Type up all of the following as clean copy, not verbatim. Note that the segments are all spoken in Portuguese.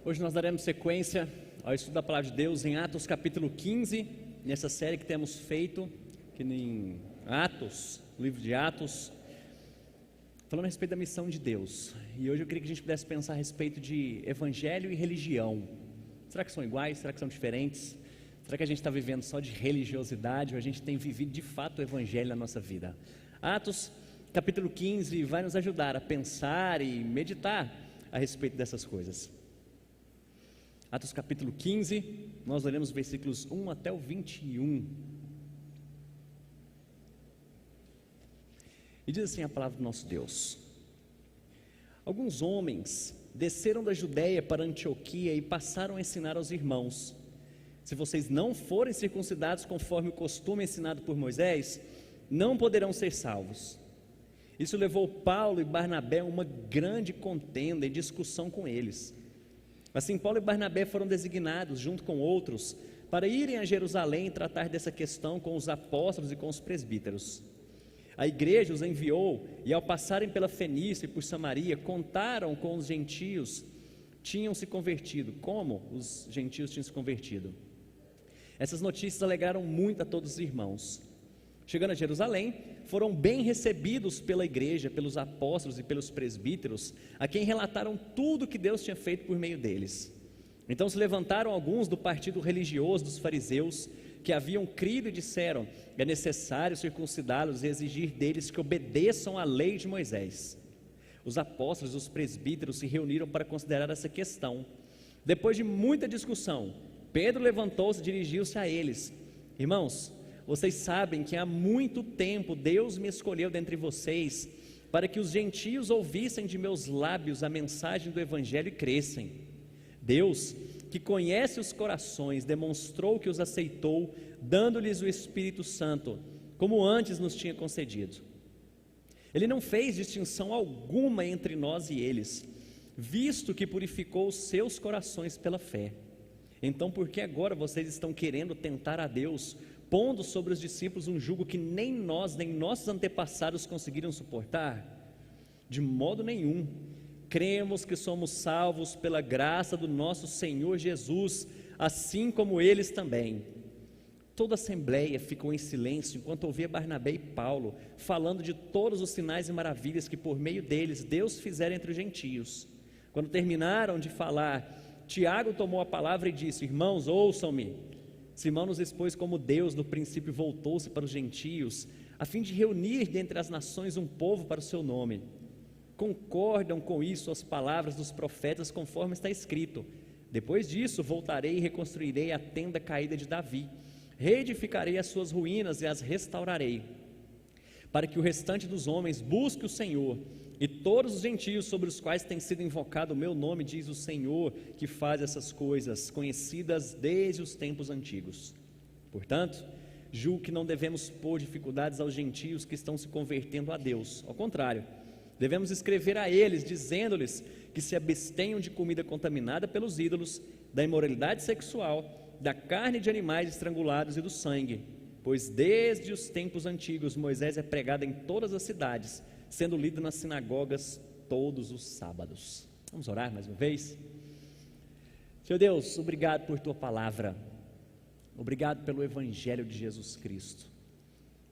Hoje nós daremos sequência ao estudo da Palavra de Deus em Atos capítulo 15, nessa série que temos feito aqui em Atos, livro de Atos, falando a respeito da missão de Deus. E hoje eu queria que a gente pudesse pensar a respeito de evangelho e religião. Será que são iguais? Será que são diferentes? Será que a gente está vivendo só de religiosidade ou a gente tem vivido de fato o evangelho na nossa vida? Atos capítulo 15 vai nos ajudar a pensar e meditar a respeito dessas coisas. Atos capítulo 15, nós leremos versículos 1 até o 21. E diz assim a palavra do nosso Deus: Alguns homens desceram da Judéia para Antioquia e passaram a ensinar aos irmãos: se vocês não forem circuncidados conforme o costume ensinado por Moisés, não poderão ser salvos. Isso levou Paulo e Barnabé a uma grande contenda e discussão com eles. Assim, Paulo e Barnabé foram designados, junto com outros, para irem a Jerusalém e tratar dessa questão com os apóstolos e com os presbíteros. A igreja os enviou e, ao passarem pela Fenícia e por Samaria, contaram com os gentios tinham se convertido, como os gentios tinham se convertido. Essas notícias alegraram muito a todos os irmãos. Chegando a Jerusalém, foram bem recebidos pela igreja, pelos apóstolos e pelos presbíteros, a quem relataram tudo que Deus tinha feito por meio deles. Então se levantaram alguns do partido religioso dos fariseus, que haviam crido e disseram: é necessário circuncidá-los e exigir deles que obedeçam à lei de Moisés. Os apóstolos e os presbíteros se reuniram para considerar essa questão. Depois de muita discussão, Pedro levantou-se e dirigiu-se a eles: Irmãos, vocês sabem que há muito tempo Deus me escolheu dentre vocês para que os gentios ouvissem de meus lábios a mensagem do Evangelho e crescem. Deus, que conhece os corações, demonstrou que os aceitou, dando-lhes o Espírito Santo, como antes nos tinha concedido. Ele não fez distinção alguma entre nós e eles, visto que purificou os seus corações pela fé. Então, por que agora vocês estão querendo tentar a Deus, pondo sobre os discípulos um jugo que nem nós, nem nossos antepassados conseguiram suportar? De modo nenhum. Cremos que somos salvos pela graça do nosso Senhor Jesus, assim como eles também. Toda a assembleia ficou em silêncio enquanto ouvia Barnabé e Paulo falando de todos os sinais e maravilhas que por meio deles Deus fizera entre os gentios. Quando terminaram de falar, Tiago tomou a palavra e disse: Irmãos, ouçam-me. Simão nos expôs como Deus no princípio voltou-se para os gentios, a fim de reunir dentre as nações um povo para o seu nome. Concordam com isso as palavras dos profetas, conforme está escrito: depois disso voltarei e reconstruirei a tenda caída de Davi, reedificarei as suas ruínas e as restaurarei, para que o restante dos homens busque o Senhor, e todos os gentios sobre os quais tem sido invocado o meu nome, diz o Senhor, que faz essas coisas, conhecidas desde os tempos antigos. Portanto, julgo que não devemos pôr dificuldades aos gentios que estão se convertendo a Deus. Ao contrário, devemos escrever a eles, dizendo-lhes que se abstenham de comida contaminada pelos ídolos, da imoralidade sexual, da carne de animais estrangulados e do sangue, pois desde os tempos antigos Moisés é pregado em todas as cidades, sendo lido nas sinagogas todos os sábados. Vamos orar mais uma vez? Senhor Deus, obrigado por Tua palavra, obrigado pelo Evangelho de Jesus Cristo,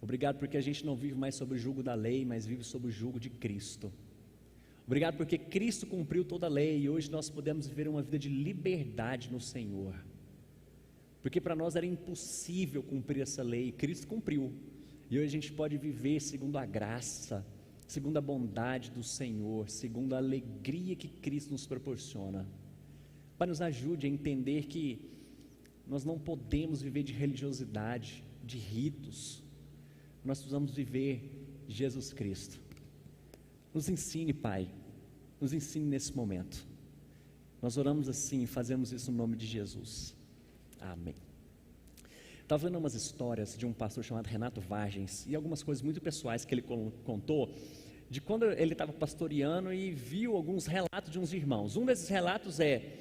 obrigado porque a gente não vive mais sob o jugo da lei, mas vive sob o jugo de Cristo. Obrigado porque Cristo cumpriu toda a lei e hoje nós podemos viver uma vida de liberdade no Senhor, porque para nós era impossível cumprir essa lei, Cristo cumpriu, e hoje a gente pode viver segundo a graça, segundo a bondade do Senhor, segundo a alegria que Cristo nos proporciona. Pai, nos ajude a entender que nós não podemos viver de religiosidade, de ritos, nós precisamos viver Jesus Cristo. Nos ensine, Pai, nos ensine nesse momento. Nós oramos assim e fazemos isso no nome de Jesus. Amém. Estava vendo umas histórias de um pastor chamado Renato Vargens e algumas coisas muito pessoais que ele contou de quando ele estava pastoreando e viu alguns relatos de uns irmãos. Um desses relatos é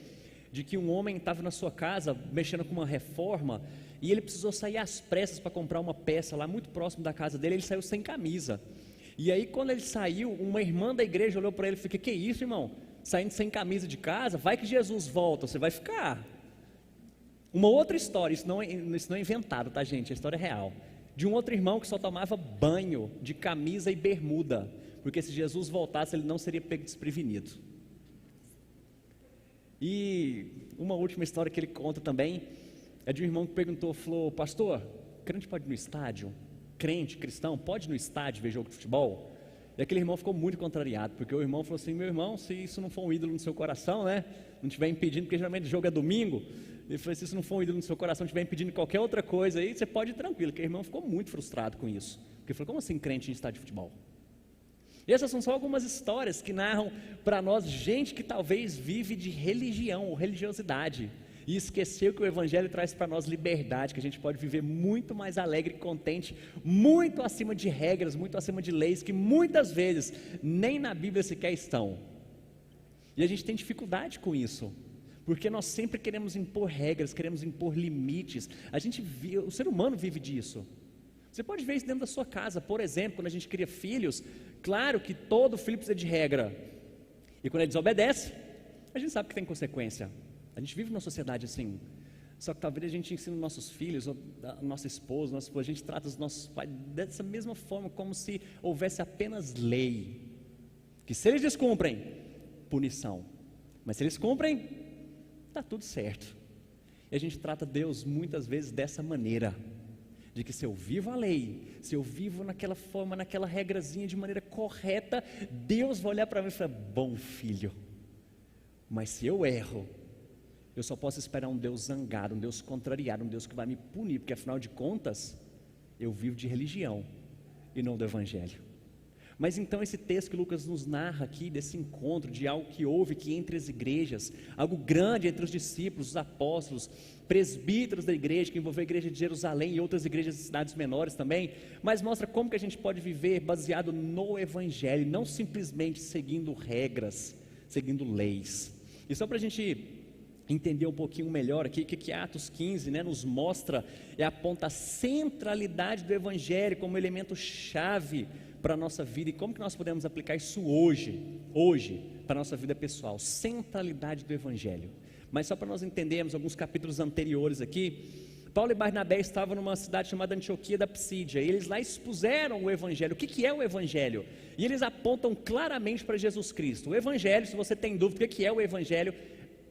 de que um homem estava na sua casa mexendo com uma reforma e ele precisou sair às pressas para comprar uma peça lá muito próximo da casa dele. Ele saiu sem camisa e aí quando ele saiu, uma irmã da igreja olhou para ele e falou: que é isso, irmão? saindo sem camisa de casa, vai que Jesus volta, você vai ficar. Uma outra história, isso não é inventado, tá, gente? A história é real. De um outro irmão que só tomava banho de camisa e bermuda, porque se Jesus voltasse, ele não seria pego desprevenido. E uma última história que ele conta também é de um irmão que perguntou, falou: pastor, crente pode ir no estádio? Crente, cristão, pode ir no estádio ver jogo de futebol? E aquele irmão ficou muito contrariado, porque o irmão falou assim: meu irmão, se isso não for um ídolo no seu coração, né, não estiver impedindo, porque geralmente o jogo é domingo, ele falou: se isso não for um ídolo no seu coração, estiver impedindo qualquer outra coisa aí, você pode ir tranquilo. Aquele irmão ficou muito frustrado com isso, porque ele falou: como assim crente em estádio de futebol? E essas são só algumas histórias que narram para nós gente que talvez vive de religião ou religiosidade, e esqueceu que o Evangelho traz para nós liberdade, que a gente pode viver muito mais alegre e contente, muito acima de regras, muito acima de leis, que muitas vezes nem na Bíblia sequer estão. E a gente tem dificuldade com isso, porque nós sempre queremos impor regras, queremos impor limites. O ser humano vive disso. Você pode ver isso dentro da sua casa, por exemplo, quando a gente cria filhos, claro que todo filho precisa de regra, e quando ele desobedece, a gente sabe que tem consequência. A gente vive numa sociedade assim, só que talvez a gente ensine os nossos filhos, a nossa esposa, a gente trata os nossos pais dessa mesma forma, como se houvesse apenas lei, que se eles descumprem, punição, mas se eles cumprem, está tudo certo. E a gente trata Deus muitas vezes dessa maneira, de que se eu vivo a lei, se eu vivo naquela forma, naquela regrazinha de maneira correta, Deus vai olhar para mim e falar: bom filho. Mas se eu erro, eu só posso esperar um Deus zangado, um Deus contrariado, um Deus que vai me punir, porque afinal de contas, eu vivo de religião e não do Evangelho. Mas então esse texto que Lucas nos narra aqui, desse encontro, de algo que houve aqui entre as igrejas, algo grande entre os discípulos, os apóstolos, presbíteros da igreja, que envolveu a igreja de Jerusalém e outras igrejas de cidades menores também, mas mostra como que a gente pode viver baseado no Evangelho, não simplesmente seguindo regras, seguindo leis. E só para a gente entender um pouquinho melhor aqui, o que Atos 15, nos mostra, aponta a centralidade do Evangelho como elemento chave para a nossa vida, e como que nós podemos aplicar isso hoje, para a nossa vida pessoal, centralidade do Evangelho. Mas só para nós entendermos alguns capítulos anteriores aqui, Paulo e Barnabé estavam numa cidade chamada Antioquia da Psídia, e eles lá expuseram o Evangelho. O que é o Evangelho? E eles apontam claramente para Jesus Cristo. O Evangelho, se você tem dúvida do que é o Evangelho,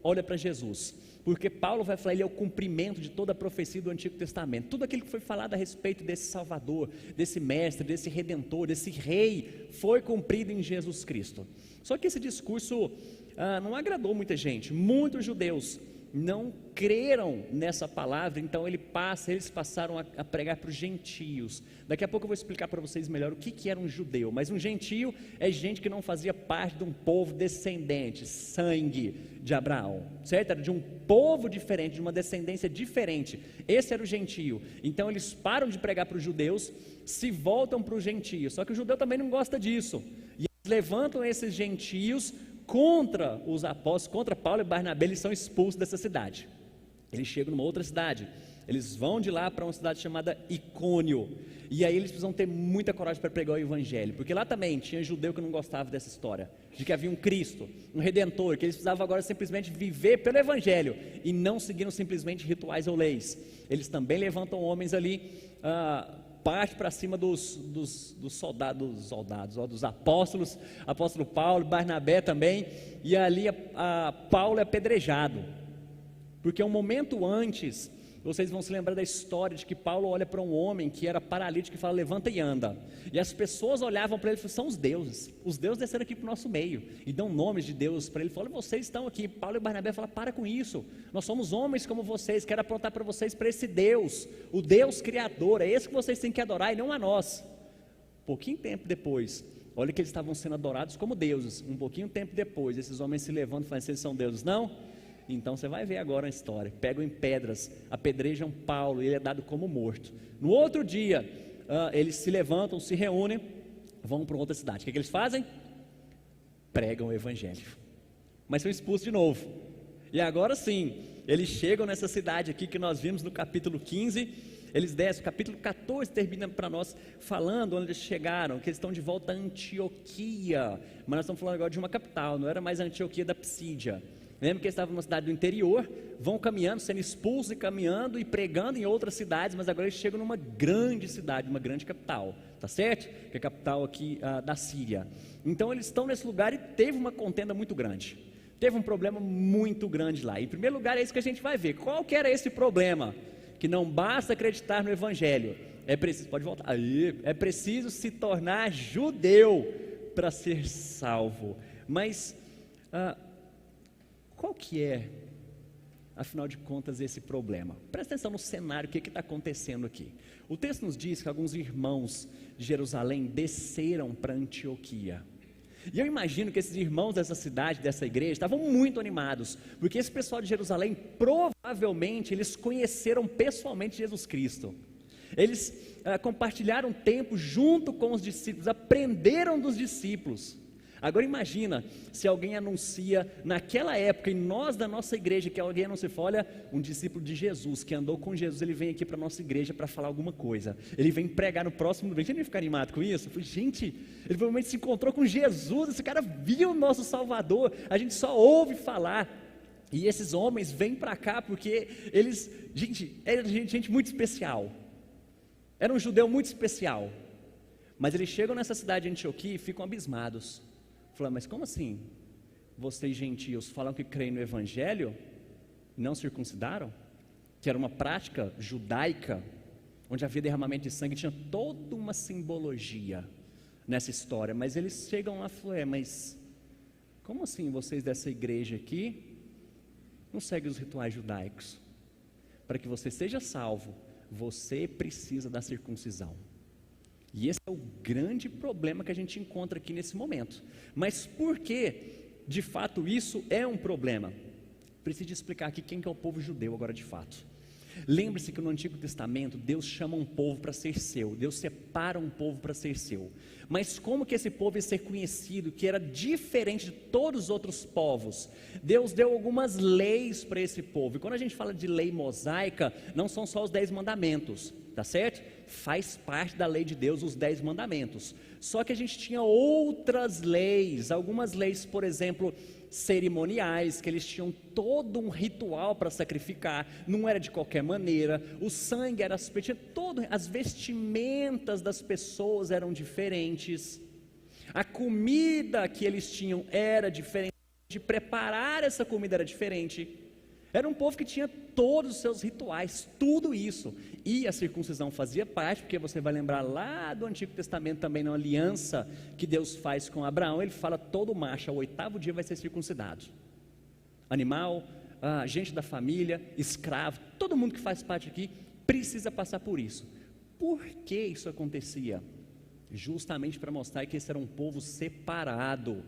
olha para Jesus, porque Paulo vai falar, ele é o cumprimento de toda a profecia do Antigo Testamento, tudo aquilo que foi falado a respeito desse Salvador, desse Mestre, desse Redentor, desse Rei, foi cumprido em Jesus Cristo. Só que esse discurso não agradou muita gente, muitos judeus não creram nessa palavra, então eles passaram a pregar para os gentios. Daqui a pouco eu vou explicar para vocês melhor o que era um judeu, mas um gentio é gente que não fazia parte de um povo descendente, sangue de Abraão, certo? Era de um povo diferente, de uma descendência diferente, esse era o gentio. Então eles param de pregar para os judeus, se voltam para os gentios, só que o judeu também não gosta disso, e eles levantam esses gentios contra os apóstolos, contra Paulo e Barnabé. Eles são expulsos dessa cidade, eles chegam numa outra cidade, eles vão de lá para uma cidade chamada Icônio, e aí eles precisam ter muita coragem para pregar o Evangelho, porque lá também tinha judeu que não gostava dessa história, de que havia um Cristo, um Redentor, que eles precisavam agora simplesmente viver pelo Evangelho, e não seguindo simplesmente rituais ou leis. Eles também levantam homens ali, parte para cima dos soldados, dos apóstolos, apóstolo Paulo, Barnabé também, e ali Paulo é apedrejado, porque um momento antes, vocês vão se lembrar da história de que Paulo olha para um homem que era paralítico e fala: levanta e anda, e as pessoas olhavam para ele e falavam: são os deuses desceram aqui para o nosso meio, e dão nomes de Deus para ele, falam: vocês estão aqui. Paulo e Barnabé falam: para com isso, nós somos homens como vocês, quero apontar para vocês para esse Deus, o Deus Criador, é esse que vocês têm que adorar e não a nós. Pouquinho tempo depois, olha que eles estavam sendo adorados como deuses, um pouquinho tempo depois, esses homens se levantam e falam: vocês são deuses? Não? Então você vai ver agora a história, pegam em pedras, apedrejam Paulo, e ele é dado como morto. No outro dia, eles se levantam, se reúnem, vão para outra cidade. O que eles fazem? Pregam o Evangelho, mas são expulsos de novo. E agora sim, eles chegam nessa cidade aqui que nós vimos no capítulo 15, eles descem, o capítulo 14 termina para nós falando onde eles chegaram, que eles estão de volta a Antioquia, mas nós estamos falando agora de uma capital, não era mais a Antioquia da Psídia. Lembra que eles estavam numa cidade do interior, vão caminhando, sendo expulsos e caminhando e pregando em outras cidades, mas agora eles chegam numa grande cidade, uma grande capital, tá certo? Que é a capital aqui da Síria. Então eles estão nesse lugar e teve uma contenda muito grande, teve um problema muito grande lá. Em primeiro lugar é isso que a gente vai ver. Qual que era esse problema? Que não basta acreditar no Evangelho, é preciso, pode voltar, é preciso se tornar judeu para ser salvo. Mas qual que é, afinal de contas, esse problema? Presta atenção no cenário, o que está acontecendo aqui. O texto nos diz que alguns irmãos de Jerusalém desceram para Antioquia. E eu imagino que esses irmãos dessa cidade, dessa igreja, estavam muito animados, porque esse pessoal de Jerusalém, provavelmente, eles conheceram pessoalmente Jesus Cristo. Eles compartilharam tempo junto com os discípulos, aprenderam dos discípulos. Agora imagina, se alguém anuncia, naquela época, em nós da nossa igreja, que alguém anuncia, olha, um discípulo de Jesus, que andou com Jesus, ele vem aqui para a nossa igreja para falar alguma coisa, ele vem pregar no próximo domingo. Você não ia ficar animado com isso? Eu falei, gente, ele provavelmente se encontrou com Jesus, esse cara viu o nosso Salvador, a gente só ouve falar. E esses homens vêm para cá porque eles, gente, era gente muito especial, era um judeu muito especial, mas eles chegam nessa cidade de Antioquia e ficam abismados. Falando, mas como assim? Vocês gentios falam que creem no Evangelho, não circuncidaram? Que era uma prática judaica, onde havia derramamento de sangue, tinha toda uma simbologia nessa história. Mas eles chegam lá e falam, mas como assim vocês dessa igreja aqui não seguem os rituais judaicos? Para que você seja salvo, você precisa da circuncisão. E esse é o grande problema que a gente encontra aqui nesse momento. Mas por que, de fato, isso é um problema? Preciso explicar aqui quem que é o povo judeu agora de fato. Lembre-se que no Antigo Testamento, Deus chama um povo para ser seu, Deus separa um povo para ser seu. Mas como que esse povo ia ser conhecido, que era diferente de todos os outros povos? Deus deu algumas leis para esse povo, e quando a gente fala de lei mosaica, não são só os 10 mandamentos, tá certo? Faz parte da lei de Deus os 10 mandamentos, só que a gente tinha outras leis, algumas leis, por exemplo, cerimoniais, que eles tinham todo um ritual para sacrificar, não era de qualquer maneira, o sangue era suspeito, as vestimentas das pessoas eram diferentes, a comida que eles tinham era diferente, de preparar essa comida era diferente. Era um povo que tinha todos os seus rituais, tudo isso, e a circuncisão fazia parte, porque você vai lembrar lá do Antigo Testamento também, na aliança que Deus faz com Abraão, ele fala, todo macho ao 8º dia vai ser circuncidado, animal, gente da família, escravo, todo mundo que faz parte aqui, precisa passar por isso. Por que isso acontecia? Justamente para mostrar que esse era um povo separado,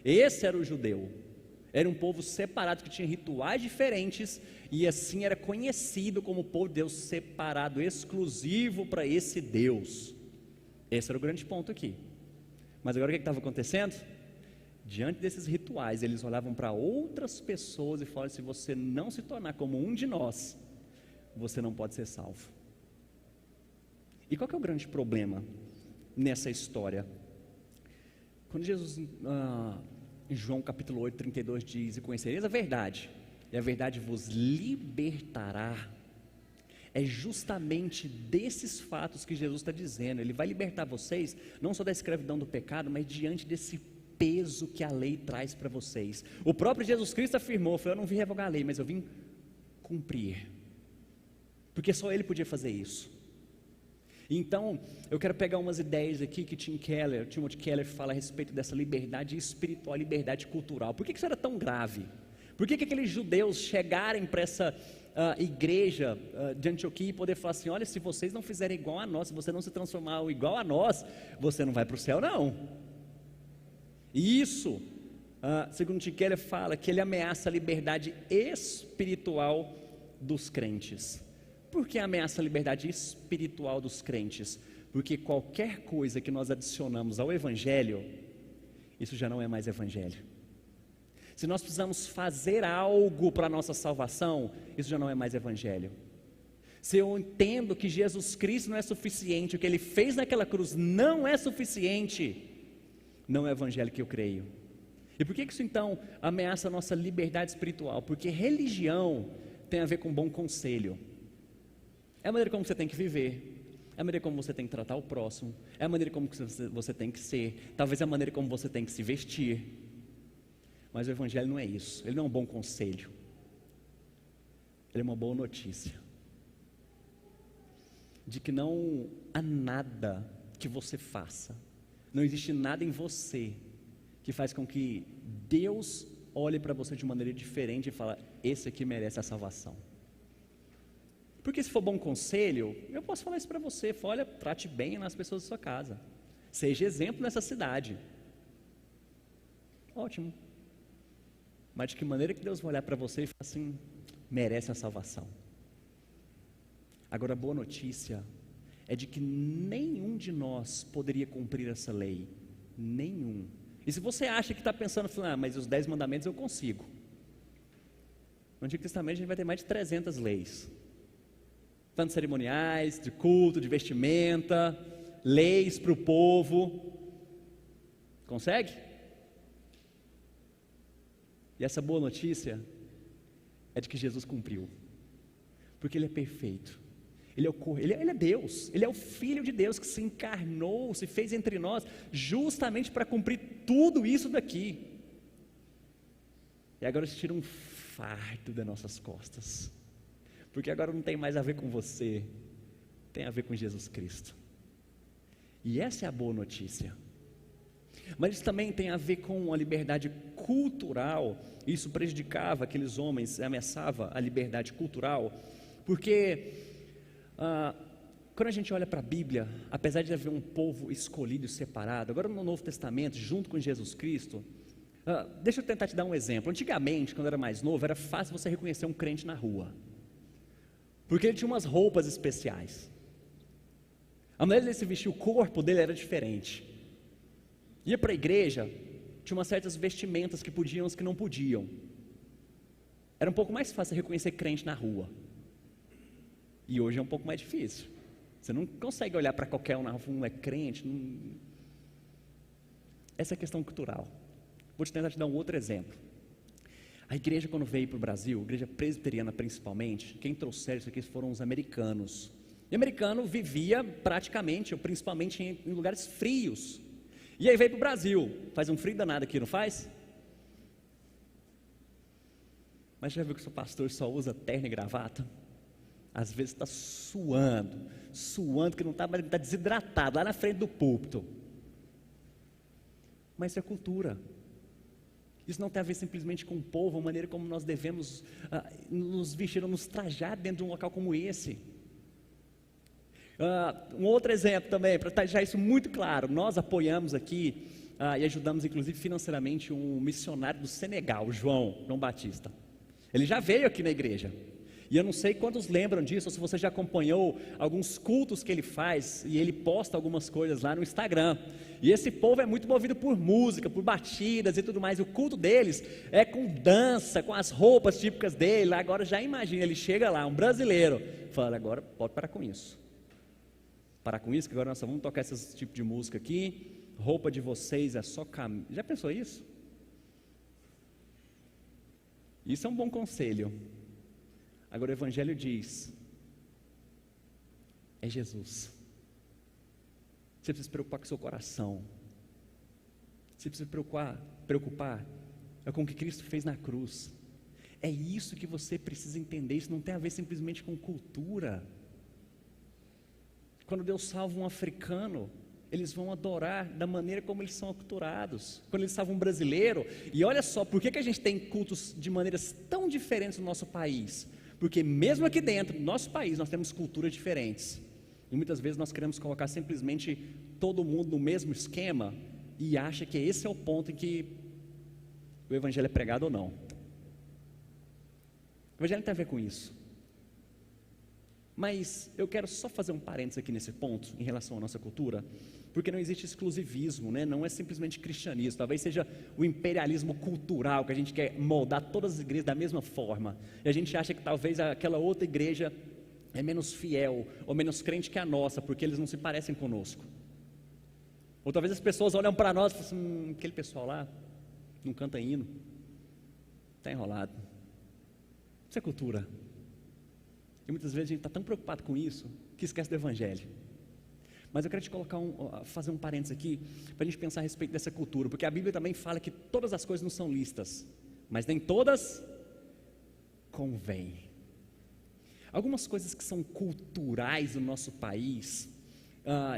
esse era o judeu, era um povo separado que tinha rituais diferentes e assim era conhecido como povo de Deus separado, exclusivo para esse Deus. Esse era o grande ponto aqui. Mas agora o que estava acontecendo? Diante desses rituais, eles olhavam para outras pessoas e falavam, se você não se tornar como um de nós, você não pode ser salvo. E qual que é o grande problema nessa história? Quando Jesus... em João capítulo 8, 32 diz, e conhecereis a verdade, e a verdade vos libertará. É justamente desses fatos que Jesus está dizendo, ele vai libertar vocês, não só da escravidão do pecado, mas diante desse peso que a lei traz para vocês. O próprio Jesus Cristo afirmou, eu não vim revogar a lei, mas eu vim cumprir, porque só ele podia fazer isso. Então, eu quero pegar umas ideias aqui que Timothy Keller fala a respeito dessa liberdade espiritual, liberdade cultural. Por que isso era tão grave? Por que aqueles judeus chegarem para essa igreja de Antioquia e poder falar assim, olha, se vocês não fizerem igual a nós, se você não se transformar igual a nós, você não vai para o céu não. E isso, segundo Tim Keller fala, que ele ameaça a liberdade espiritual dos crentes. Por que ameaça a liberdade espiritual dos crentes? Porque qualquer coisa que nós adicionamos ao Evangelho, isso já não é mais Evangelho. Se nós precisamos fazer algo para a nossa salvação, isso já não é mais Evangelho. se eu entendo que Jesus Cristo não é suficiente, o que Ele fez naquela cruz não é suficiente, não é o evangelho que eu creio. E por que isso então ameaça a nossa liberdade espiritual? Porque religião tem a ver com bom conselho. É a maneira como você tem que viver, é a maneira como você tem que tratar o próximo, é a maneira como você tem que ser, talvez é a maneira como você tem que se vestir. Mas o evangelho não é isso, ele não é um bom conselho, ele é uma boa notícia de que não há nada que você faça, não existe nada em você que faz com que Deus olhe para você de maneira diferente e fale: esse aqui merece a salvação. Porque se for bom conselho, eu posso falar isso para você: olha, trate bem nas pessoas da sua casa, seja exemplo nessa cidade. Ótimo. Mas de que maneira que Deus vai olhar para você e falar assim: merece a salvação? Agora, a boa notícia é de que nenhum de nós poderia cumprir essa lei, nenhum. E se você acha que está pensando, mas os 10 mandamentos eu consigo. No Antigo Testamento a gente vai ter mais de 300 leis, tanto cerimoniais, de culto, de vestimenta, leis para o povo. Consegue? E essa boa notícia é de que Jesus cumpriu, porque Ele é perfeito. Ele é Deus, Ele é o Filho de Deus que se encarnou, se fez entre nós, justamente para cumprir tudo isso daqui. E agora se tira um fardo das nossas costas, porque agora não tem mais a ver com você, tem a ver com Jesus Cristo. E essa é a boa notícia. Mas isso também tem a ver com a liberdade cultural. Isso prejudicava aqueles homens, ameaçava a liberdade cultural, porque quando a gente olha para a Bíblia, apesar de haver um povo escolhido e separado, agora no Novo Testamento, junto com Jesus Cristo, deixa eu tentar te dar um exemplo. Antigamente, quando eu era mais novo, era fácil você reconhecer um crente na rua, porque ele tinha umas roupas especiais, a maneira dele se vestir, o corpo dele era diferente. Ia para a igreja, tinha umas certas vestimentas que podiam, as que não podiam. Era um pouco mais fácil reconhecer crente na rua. E hoje é um pouco mais difícil. Você não consegue olhar para qualquer um na rua, não é crente. Não... Essa é a questão cultural. Vou tentar te dar um outro exemplo. A igreja, quando veio para o Brasil, a igreja presbiteriana principalmente, quem trouxeram isso aqui foram os americanos. E o americano vivia praticamente, ou principalmente em lugares frios. E aí veio para o Brasil, faz um frio danado aqui, não faz? Mas já viu que o seu pastor só usa terno e gravata? Às vezes está suando que não está, mas está desidratado lá na frente do púlpito. Mas isso é cultura. Isso não tem a ver simplesmente com o povo, a maneira como nós devemos nos vestir ou nos trajar dentro de um local como esse. Um outro exemplo também, para deixar isso muito claro, nós apoiamos aqui e ajudamos inclusive financeiramente um missionário do Senegal, João Batista. Ele já veio aqui na igreja, e eu não sei quantos lembram disso, ou se você já acompanhou alguns cultos que ele faz, e ele posta algumas coisas lá no Instagram. E esse povo é muito movido por música, por batidas e tudo mais, e o culto deles é com dança, com as roupas típicas dele. Agora já imagina, ele chega lá, um brasileiro, fala: agora pode parar com isso, que agora nós só vamos tocar esse tipo de música aqui, roupa de vocês é só caminho. Já pensou isso? Isso é um bom conselho. Agora o Evangelho diz: é Jesus. Você precisa se preocupar com o seu coração, você precisa se preocupar com o que Cristo fez na cruz. É isso que você precisa entender. Isso não tem a ver simplesmente com cultura. Quando Deus salva um africano, eles vão adorar da maneira como eles são aculturados. Quando Ele salva um brasileiro, e olha só, por que a gente tem cultos de maneiras tão diferentes no nosso país? Porque mesmo aqui dentro do nosso país, nós temos culturas diferentes. E muitas vezes nós queremos colocar simplesmente todo mundo no mesmo esquema, e acha que esse é o ponto em que o Evangelho é pregado ou não. O Evangelho tem a ver com isso. Mas eu quero só fazer um parênteses aqui nesse ponto, em relação à nossa cultura, porque não existe exclusivismo, né? Não é simplesmente cristianismo, talvez seja o imperialismo cultural, que a gente quer moldar todas as igrejas da mesma forma, e a gente acha que talvez aquela outra igreja é menos fiel ou menos crente que a nossa, porque eles não se parecem conosco. Ou talvez as pessoas olham para nós e falam assim, aquele pessoal lá não canta hino, está enrolado. Isso é cultura. E muitas vezes a gente está tão preocupado com isso, que esquece do Evangelho. Mas eu quero te fazer um parênteses aqui, para a gente pensar a respeito dessa cultura, porque a Bíblia também fala que todas as coisas não são listas, mas nem todas convêm. Algumas coisas que são culturais no nosso país,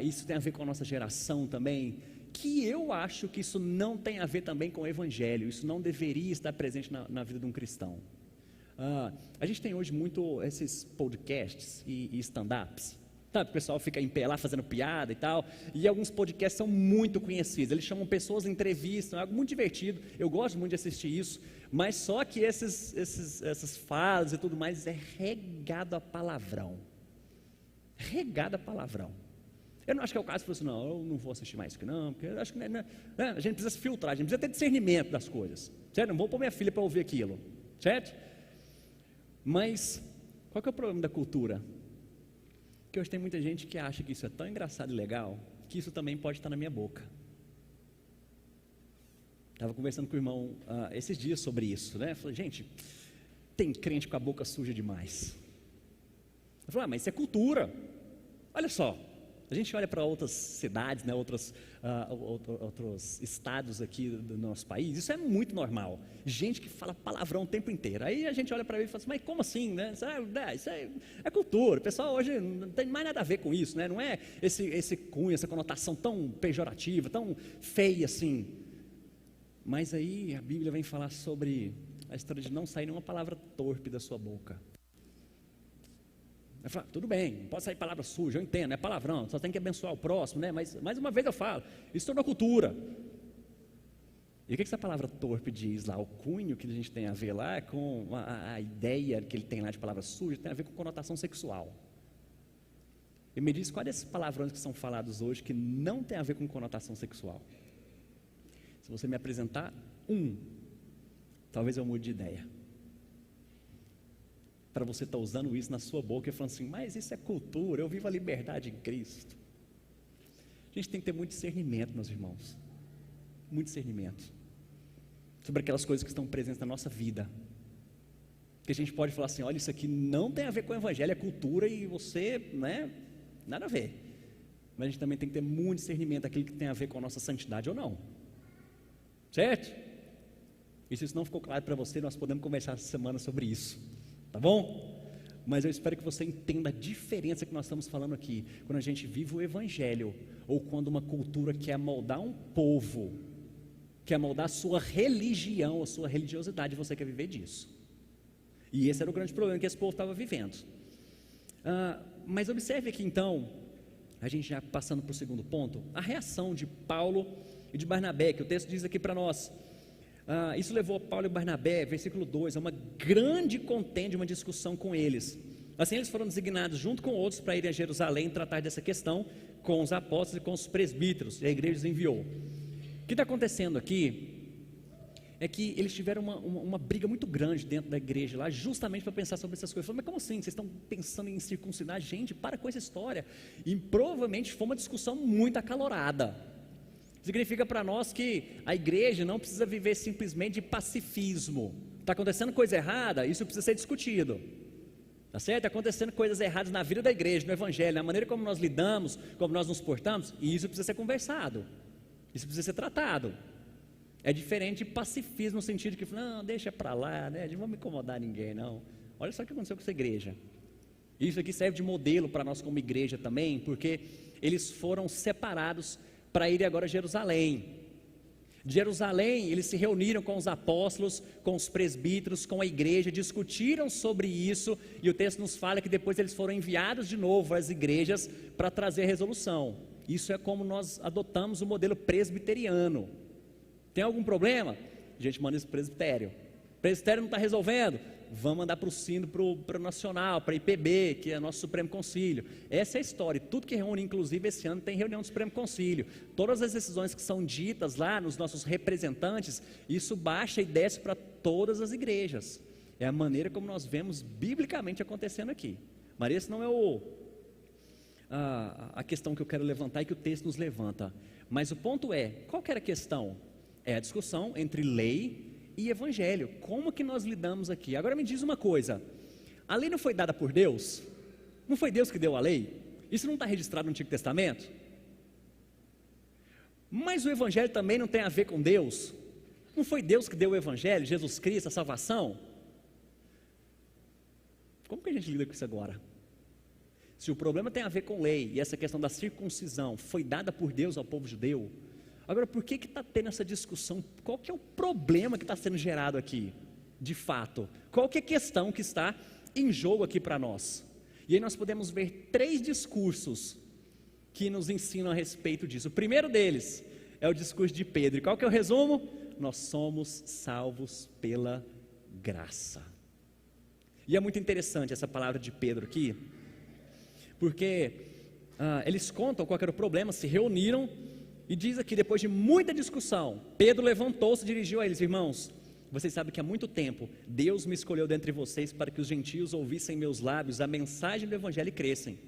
isso tem a ver com a nossa geração também, que eu acho que isso não tem a ver também com o Evangelho, isso não deveria estar presente na vida de um cristão. A gente tem hoje muito esses podcasts e stand-ups, sabe? O pessoal fica em pé lá fazendo piada e tal, e alguns podcasts são muito conhecidos, eles chamam pessoas em entrevista, é algo muito divertido, eu gosto muito de assistir isso, mas só que essas falas e tudo mais é regado a palavrão, eu não acho que é o caso de falar assim, não, eu não vou assistir mais isso aqui não, porque eu acho que a gente precisa se filtrar, a gente precisa ter discernimento das coisas, certo? Não vou pôr minha filha para ouvir aquilo, certo? Mas, qual que é o problema da cultura? Que hoje tem muita gente que acha que isso é tão engraçado e legal, que isso também pode estar na minha boca. Estava conversando com o irmão esses dias sobre isso, né? Falei, gente, tem crente com a boca suja demais. Eu falei, mas isso é cultura. Olha só, a gente olha para outras cidades, né, outros estados aqui do nosso país, isso é muito normal, gente que fala palavrão o tempo inteiro, aí a gente olha para ele e fala assim, mas como assim, né? Isso é cultura, o pessoal hoje não tem mais nada a ver com isso, né? Não é esse cunho, essa conotação tão pejorativa, tão feia assim, mas aí a Bíblia vem falar sobre a história de não sair nenhuma palavra torpe da sua boca. Eu falo, tudo bem, não pode sair palavra suja, eu entendo, é palavrão, só tem que abençoar o próximo, né? Mas mais uma vez eu falo, isso tornou cultura. E o que essa palavra torpe diz lá? O cunho que a gente tem a ver lá com a ideia que ele tem lá de palavra suja, tem a ver com conotação sexual. E me diz quais desses palavrões que são falados hoje que não tem a ver com conotação sexual. Se você me apresentar talvez eu mude de ideia. Para você estar usando isso na sua boca e falando assim, mas isso é cultura, eu vivo a liberdade em Cristo. A gente tem que ter muito discernimento, meus irmãos, muito discernimento, sobre aquelas coisas que estão presentes na nossa vida, que a gente pode falar assim, olha, isso aqui não tem a ver com o Evangelho, é cultura e você, né, nada a ver, mas a gente também tem que ter muito discernimento daquilo que tem a ver com a nossa santidade ou não, certo? E se isso não ficou claro para você, nós podemos conversar essa semana sobre isso. Tá bom? Mas eu espero que você entenda a diferença que nós estamos falando aqui, quando a gente vive o Evangelho, ou quando uma cultura quer moldar um povo, quer moldar a sua religião, a sua religiosidade, você quer viver disso. E esse era o grande problema que esse povo estava vivendo. Mas observe aqui então, a gente já passando para o segundo ponto, a reação de Paulo e de Barnabé, que o texto diz aqui para nós. Isso levou Paulo e Barnabé, versículo 2, a uma grande contenda, uma discussão com eles. Assim eles foram designados junto com outros para irem a Jerusalém tratar dessa questão com os apóstolos e com os presbíteros, e a igreja os enviou. O que está acontecendo aqui é que eles tiveram uma briga muito grande dentro da igreja lá, justamente para pensar sobre essas coisas. Falaram, mas como assim? Vocês estão pensando em circuncidar? Gente, para com essa história. E provavelmente foi uma discussão muito acalorada. Significa para nós que a igreja não precisa viver simplesmente de pacifismo. Está acontecendo coisa errada, isso precisa ser discutido. Está certo? Está acontecendo coisas erradas na vida da igreja, no Evangelho, na maneira como nós lidamos, como nós nos portamos, e isso precisa ser conversado. Isso precisa ser tratado. É diferente de pacifismo no sentido de que, não, deixa para lá, né? Não vamos incomodar ninguém, não. Olha só o que aconteceu com essa igreja. Isso aqui serve de modelo para nós como igreja também, porque eles foram separados para ir agora a Jerusalém. De Jerusalém, eles se reuniram com os apóstolos, com os presbíteros, com a igreja, discutiram sobre isso, e o texto nos fala que depois eles foram enviados de novo às igrejas para trazer a resolução. Isso é como nós adotamos o modelo presbiteriano. Tem algum problema? A gente manda isso para o presbitério. O presbitério não está resolvendo? Vamos mandar para o Sínodo, para o Nacional, para a IPB, que é nosso Supremo Concílio. Essa é a história. Tudo que reúne, inclusive esse ano, tem reunião do Supremo Concílio. Todas as decisões que são ditas lá nos nossos representantes, isso baixa e desce para todas as igrejas. É a maneira como nós vemos biblicamente acontecendo aqui. Mas esse não é a questão que eu quero levantar e que o texto nos levanta. Mas o ponto é, qual que era a questão? É a discussão entre lei e evangelho. Como que nós lidamos aqui? Agora me diz uma coisa, a lei não foi dada por Deus? Não foi Deus que deu a lei? Isso não está registrado no Antigo Testamento? Mas o evangelho também não tem a ver com Deus? Não foi Deus que deu o evangelho, Jesus Cristo, a salvação? Como que a gente lida com isso agora? Se o problema tem a ver com lei, e essa questão da circuncisão foi dada por Deus ao povo judeu, agora por que está tendo essa discussão? Qual que é o problema que está sendo gerado aqui, de fato? Qual que é a questão que está em jogo aqui para nós? E aí nós podemos ver 3 discursos que nos ensinam a respeito disso. O primeiro deles é o discurso de Pedro. E qual que é o resumo? Nós somos salvos pela graça. E é muito interessante essa palavra de Pedro aqui, porque eles contam qual que era o problema, se reuniram, e diz aqui, depois de muita discussão, Pedro levantou-se e dirigiu a eles: irmãos, vocês sabem que há muito tempo Deus me escolheu dentre vocês para que os gentios ouvissem meus lábios a mensagem do evangelho e crescem.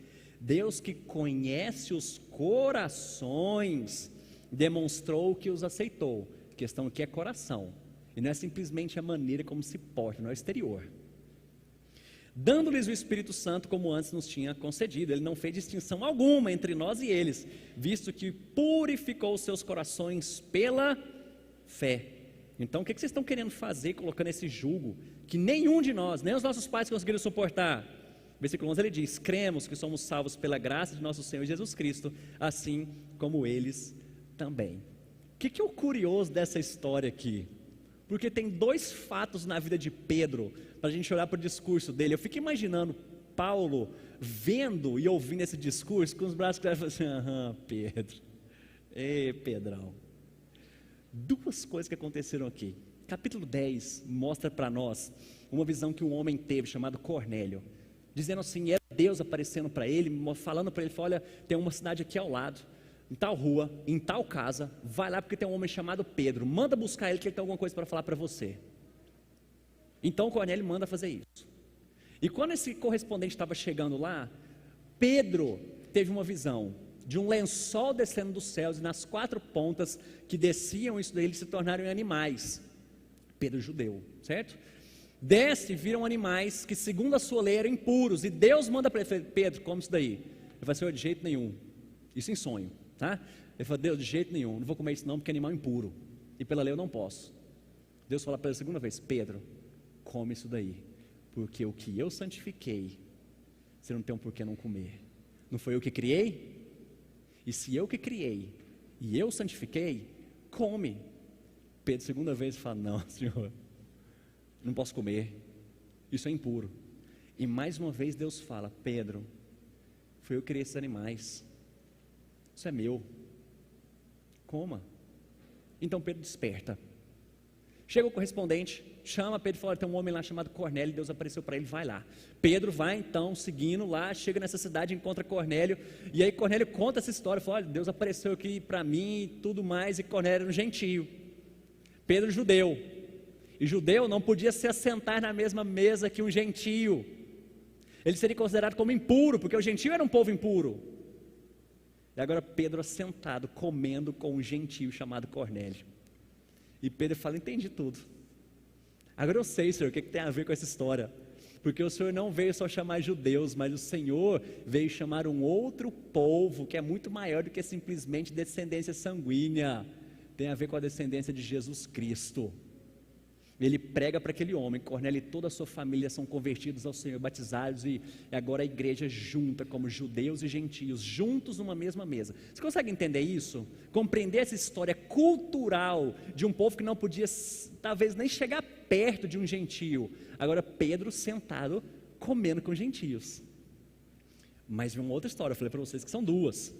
Deus, que conhece os corações, demonstrou que os aceitou. A questão aqui é coração, e não é simplesmente a maneira como se porta, não é o exterior. Dando-lhes o Espírito Santo como antes nos tinha concedido. Ele não fez distinção alguma entre nós e eles, visto que purificou os seus corações pela fé. Então o que vocês estão querendo fazer colocando esse jugo que nenhum de nós, nem os nossos pais conseguiram suportar? Versículo 11 ele diz: cremos que somos salvos pela graça de nosso Senhor Jesus Cristo, assim como eles também. O que é o curioso dessa história aqui? Porque tem 2 fatos na vida de Pedro, para a gente olhar para o discurso dele. Eu fico imaginando Paulo vendo e ouvindo esse discurso, com os braços cruzados, assim: aham, Pedro, ei, Pedrão. 2 coisas que aconteceram aqui. Capítulo 10 mostra para nós uma visão que um homem teve, chamado Cornélio, dizendo assim, era Deus aparecendo para ele, falando para ele, olha, tem uma cidade aqui ao lado, em tal rua, em tal casa, vai lá porque tem um homem chamado Pedro, manda buscar ele que ele tem alguma coisa para falar para você. Então Cornélio manda fazer isso. E quando esse correspondente estava chegando lá, Pedro teve uma visão de um lençol descendo dos céus, e nas 4 pontas que desciam isso daí, eles se tornaram em animais. Pedro judeu, certo? Desce e viram animais que segundo a sua lei eram impuros, e Deus manda para ele: Pedro, come isso daí. Ele vai ser de jeito nenhum, isso em sonho, tá? Ele falou: Deus, de jeito nenhum, não vou comer isso não, porque é animal impuro, e pela lei eu não posso. Deus fala para ele a segunda vez: Pedro, come isso daí, porque o que eu santifiquei, você não tem um porquê não comer. Não foi eu que criei? E se eu que criei, e eu santifiquei, come. Pedro, segunda vez, fala: não, Senhor, não posso comer, isso é impuro. E mais uma vez Deus fala: Pedro, foi eu que criei esses animais, isso é meu, coma. Então Pedro desperta, chega o correspondente, chama Pedro e fala: tem um homem lá chamado Cornélio, Deus apareceu para ele, vai lá. Pedro vai então, seguindo lá, chega nessa cidade, encontra Cornélio, e aí Cornélio conta essa história, fala: olha, Deus apareceu aqui para mim e tudo mais, e Cornélio era um gentio, Pedro judeu, e judeu não podia se assentar na mesma mesa que um gentio, ele seria considerado como impuro, porque o gentio era um povo impuro. E agora Pedro assentado, comendo com um gentio chamado Cornélio, e Pedro fala: entendi tudo, agora eu sei, Senhor, o que tem a ver com essa história, porque o Senhor não veio só chamar judeus, mas o Senhor veio chamar um outro povo, que é muito maior do que simplesmente descendência sanguínea, tem a ver com a descendência de Jesus Cristo. Ele prega para aquele homem, Cornélio e toda a sua família são convertidos ao Senhor, batizados, e agora a igreja junta como judeus e gentios, juntos numa mesma mesa. Você consegue entender isso? Compreender essa história cultural de um povo que não podia talvez nem chegar perto de um gentio. Agora Pedro sentado comendo com gentios. Mas vem uma outra história, eu falei para vocês que são 2.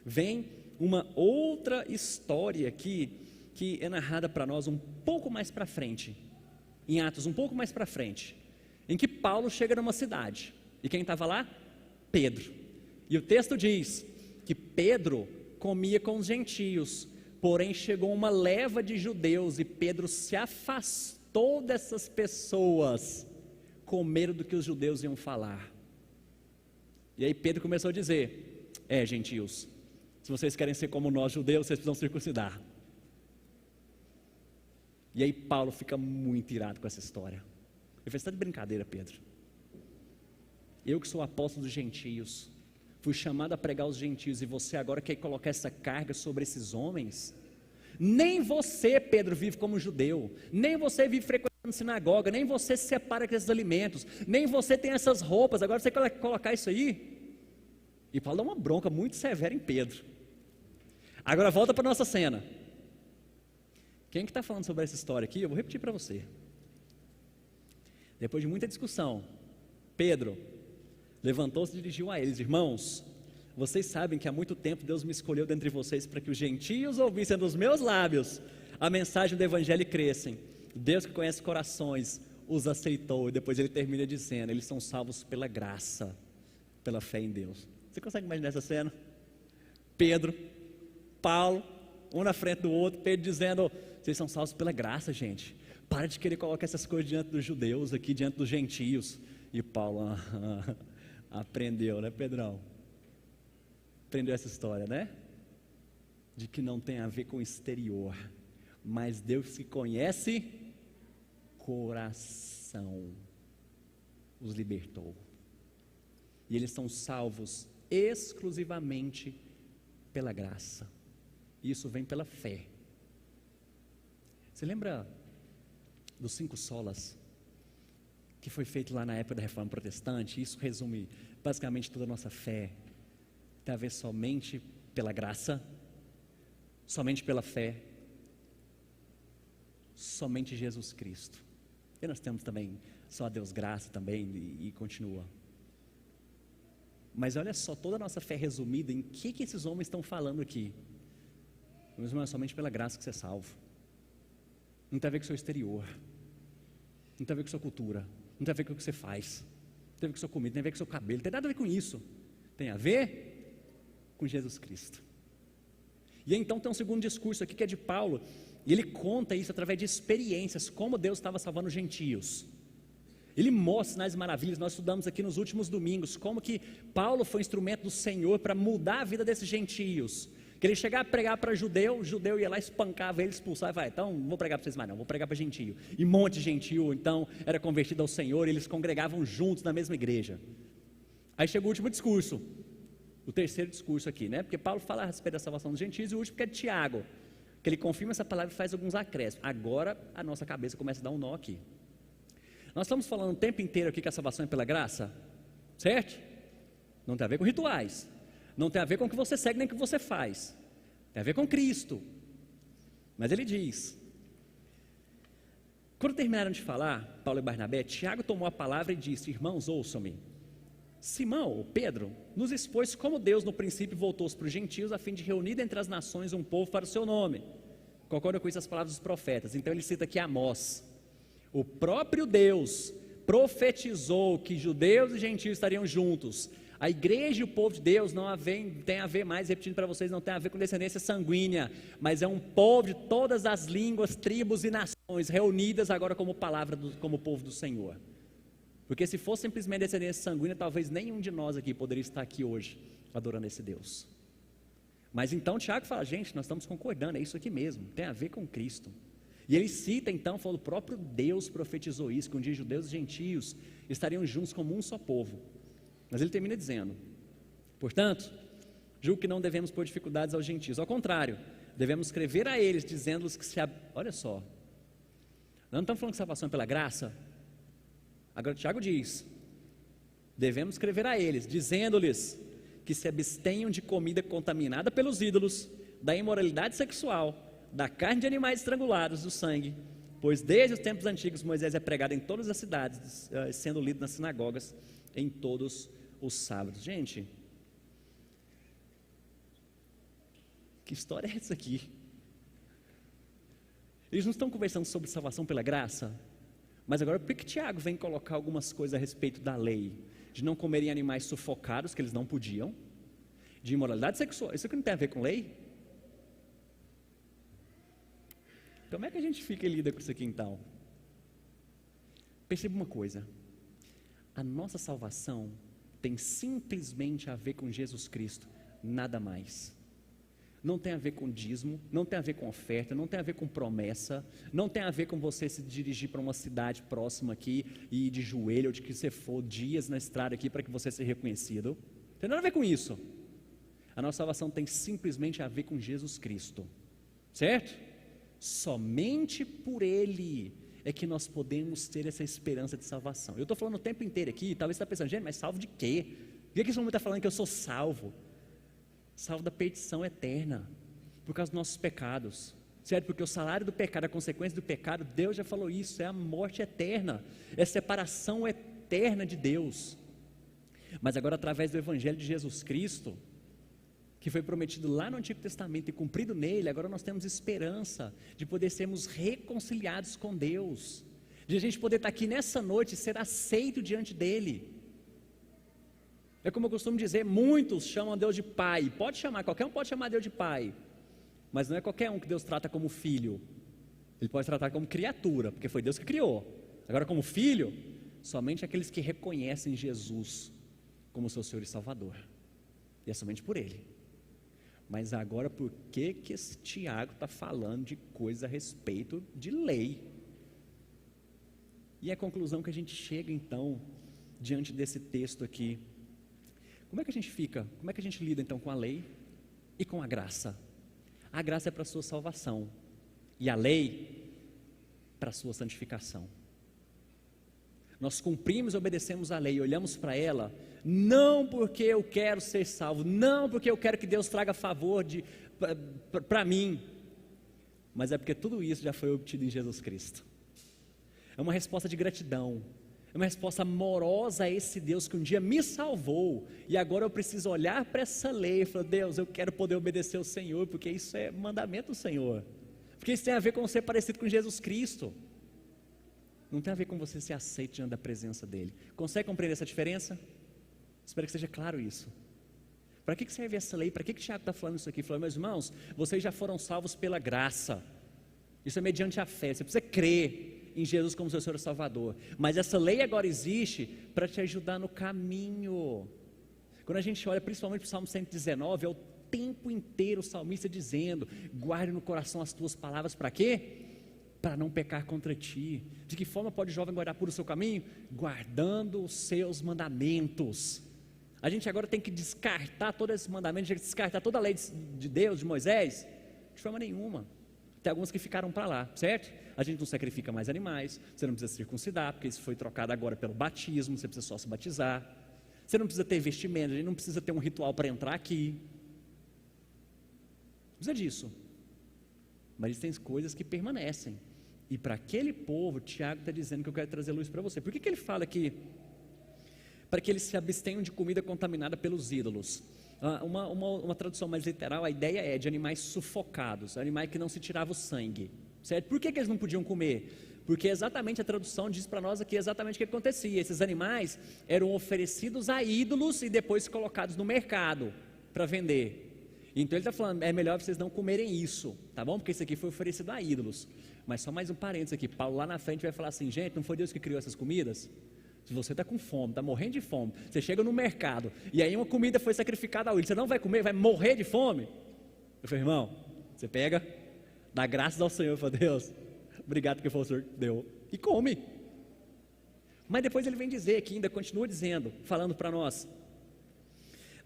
Vem uma outra história aqui, que é narrada para nós um pouco mais para frente, em Atos, um pouco mais para frente, em que Paulo chega numa cidade, e quem estava lá? Pedro. E o texto diz que Pedro comia com os gentios, porém chegou uma leva de judeus, e Pedro se afastou dessas pessoas, com medo do que os judeus iam falar. E aí Pedro começou a dizer: gentios, se vocês querem ser como nós judeus, vocês precisam circuncidar. E aí Paulo fica muito irado com essa história. Ele fez: está de brincadeira, Pedro? Eu que sou apóstolo dos gentios, fui chamado a pregar aos gentios, e você agora quer colocar essa carga sobre esses homens? Nem você, Pedro, vive como judeu, nem você vive frequentando sinagoga, nem você se separa com esses alimentos, nem você tem essas roupas, agora você quer colocar isso aí? E Paulo dá uma bronca muito severa em Pedro. Agora volta para a nossa cena. Quem que está falando sobre essa história aqui? Eu vou repetir para você. Depois de muita discussão, Pedro levantou-se e dirigiu a eles: irmãos, vocês sabem que há muito tempo Deus me escolheu dentre vocês para que os gentios ouvissem dos meus lábios a mensagem do evangelho e crescem. Deus que conhece corações os aceitou. E depois ele termina dizendo: eles são salvos pela graça, pela fé em Deus. Você consegue imaginar essa cena? Pedro, Paulo, um na frente do outro, Pedro dizendo: vocês são salvos pela graça, gente. Para de querer colocar essas coisas diante dos judeus aqui, diante dos gentios. E Paulo aprendeu, né, Pedrão? Aprendeu essa história, né? De que não tem a ver com o exterior, mas Deus que conhece coração os libertou. E eles são salvos exclusivamente pela graça. Isso vem pela fé. Você lembra dos 5 solas que foi feito lá na época da Reforma Protestante? Isso resume basicamente toda a nossa fé. Tem a ver somente pela graça, somente pela fé, somente Jesus Cristo. E nós temos também só a Deus graça também, e continua. Mas olha só, toda a nossa fé resumida em que esses homens estão falando aqui. Mas não é somente pela graça que você é salvo. Não tem a ver com o seu exterior, não tem a ver com a sua cultura, não tem a ver com o que você faz, não tem a ver com a sua comida, não tem a ver com o seu cabelo, não tem nada a ver com isso. Tem a ver com Jesus Cristo. E aí, então tem um segundo discurso aqui que é de Paulo, e ele conta isso através de experiências, como Deus estava salvando os gentios. Ele mostra sinais e maravilhas. Nós estudamos aqui nos últimos domingos como que Paulo foi instrumento do Senhor para mudar a vida desses gentios. Que ele chegava a pregar para judeu, o judeu ia lá, espancava ele, expulsava e vai: então não vou pregar para vocês mais não, vou pregar para gentio. E um monte de gentio então era convertido ao Senhor, e eles congregavam juntos na mesma igreja. Aí chegou o último discurso, o terceiro discurso aqui, né? Porque Paulo fala a respeito da salvação dos gentios, e o último que é de Tiago, que ele confirma essa palavra e faz alguns acréscimos. Agora a nossa cabeça começa a dar um nó aqui. Nós estamos falando o tempo inteiro aqui que a salvação é pela graça, certo? Não tem a ver com rituais, não tem a ver com o que você segue nem com o que você faz, tem a ver com Cristo. Mas ele diz, quando terminaram de falar, Paulo e Barnabé, Tiago tomou a palavra e disse: irmãos, ouçam-me. Simão, Pedro, nos expôs como Deus no princípio voltou-se para os gentios a fim de reunir entre as nações um povo para o seu nome. Concorda com isso as palavras dos profetas? Então ele cita aqui Amós. O próprio Deus profetizou que judeus e gentios estariam juntos. A igreja e o povo de Deus não tem a ver mais, repetindo para vocês, não tem a ver com descendência sanguínea, mas é um povo de todas as línguas, tribos e nações, reunidas agora como como povo do Senhor. Porque se fosse simplesmente descendência sanguínea, talvez nenhum de nós aqui poderia estar aqui hoje, adorando esse Deus. Mas então Tiago fala: gente, nós estamos concordando, é isso aqui mesmo, tem a ver com Cristo. E ele cita então, falou: o próprio Deus profetizou isso, que um dia judeus e gentios estariam juntos como um só povo. Mas ele termina dizendo: portanto, julgo que não devemos pôr dificuldades aos gentios, ao contrário, devemos escrever a eles, dizendo-lhes que olha só, nós não estamos falando que salvação é pela graça. Agora Tiago diz, devemos escrever a eles, dizendo-lhes que se abstenham de comida contaminada pelos ídolos, da imoralidade sexual, da carne de animais estrangulados, do sangue, pois desde os tempos antigos Moisés é pregado em todas as cidades, sendo lido nas sinagogas em todos os sábados. Gente, que história é essa aqui? Eles não estão conversando sobre salvação pela graça? Mas agora por que Tiago vem colocar algumas coisas a respeito da lei? De não comerem animais sufocados, que eles não podiam, de imoralidade sexual, isso aqui não tem a ver com lei? Como é que a gente fica e lida com isso aqui então? Perceba uma coisa, a nossa salvação tem simplesmente a ver com Jesus Cristo, nada mais. Não tem a ver com dízimo, não tem a ver com oferta, não tem a ver com promessa, não tem a ver com você se dirigir para uma cidade próxima aqui e ir de joelho, ou de que você for dias na estrada aqui para que você seja reconhecido. Não tem nada a ver com isso. A nossa salvação tem simplesmente a ver com Jesus Cristo, certo? Somente por Ele é que nós podemos ter essa esperança de salvação. Eu estou falando o tempo inteiro aqui, talvez você está pensando, gente, mas salvo de quê? Por que esse homem está falando que eu sou salvo? Salvo da perdição eterna, por causa dos nossos pecados, certo? Porque o salário do pecado, a consequência do pecado, Deus já falou isso, é a morte eterna, é a separação eterna de Deus. Mas agora, através do Evangelho de Jesus Cristo, que foi prometido lá no Antigo Testamento e cumprido nele, agora nós temos esperança de poder sermos reconciliados com Deus, de a gente poder estar aqui nessa noite e ser aceito diante dele. É como eu costumo dizer, muitos chamam Deus de Pai, pode chamar, qualquer um pode chamar Deus de Pai, mas não é qualquer um que Deus trata como filho, Ele pode tratar como criatura, porque foi Deus que criou. Agora como filho, somente aqueles que reconhecem Jesus como seu Senhor e Salvador, e é somente por Ele. Mas agora por que esse Tiago está falando de coisa a respeito de lei? E a conclusão que a gente chega então, diante desse texto aqui, como é que a gente fica? Como é que a gente lida então com a lei e com a graça? A graça é para a sua salvação e a lei para a sua santificação. Nós cumprimos e obedecemos a lei, olhamos para ela, não porque eu quero ser salvo, não porque eu quero que Deus traga favor para mim, mas é porque tudo isso já foi obtido em Jesus Cristo. É uma resposta de gratidão, é uma resposta amorosa a esse Deus que um dia me salvou, e agora eu preciso olhar para essa lei e falar, Deus, eu quero poder obedecer ao Senhor, porque isso é mandamento do Senhor, porque isso tem a ver com ser parecido com Jesus Cristo, não tem a ver com você ser aceito diante da presença dEle. Consegue compreender essa diferença? Espero que seja claro isso. Para que serve essa lei? Para que Tiago está falando isso aqui? Falando, meus irmãos, vocês já foram salvos pela graça, isso é mediante a fé, você precisa crer em Jesus como seu Senhor e Salvador, mas essa lei agora existe para te ajudar no caminho. Quando a gente olha principalmente para o Salmo 119, é o tempo inteiro o salmista dizendo, guarde no coração as tuas palavras, para quê? Para não pecar contra ti. De que forma pode o jovem guardar puro o seu caminho? Guardando os seus mandamentos. A gente agora tem que descartar todos esses mandamentos, descartar toda a lei de Deus, de Moisés? De forma nenhuma. Tem alguns que ficaram para lá, certo? A gente não sacrifica mais animais, você não precisa circuncidar, porque isso foi trocado agora pelo batismo, você precisa só se batizar. Você não precisa ter vestimenta, a gente não precisa ter um ritual para entrar aqui. Não precisa disso. Mas existem coisas que permanecem. E para aquele povo, Tiago está dizendo que eu quero trazer luz para você. Por que ele fala aqui? Para que eles se abstenham de comida contaminada pelos ídolos. Uma tradução mais literal, a ideia é de animais sufocados, animais que não se tirava o sangue, certo? Por que eles não podiam comer? Porque exatamente a tradução diz para nós aqui exatamente o que acontecia. Esses animais eram oferecidos a ídolos e depois colocados no mercado para vender. Então ele está falando, é melhor vocês não comerem isso, tá bom? Porque isso aqui foi oferecido a ídolos. Mas só mais um parênteses aqui, Paulo lá na frente vai falar assim, gente, não foi Deus que criou essas comidas? Se você está com fome, está morrendo de fome, você chega no mercado, e aí uma comida foi sacrificada ao ídolo, você não vai comer, vai morrer de fome? Eu falei, irmão, você pega, dá graças ao Senhor, fala, Deus, obrigado porque foi o Senhor que deu, e come. Mas depois ele vem dizer aqui, ainda continua dizendo, falando para nós,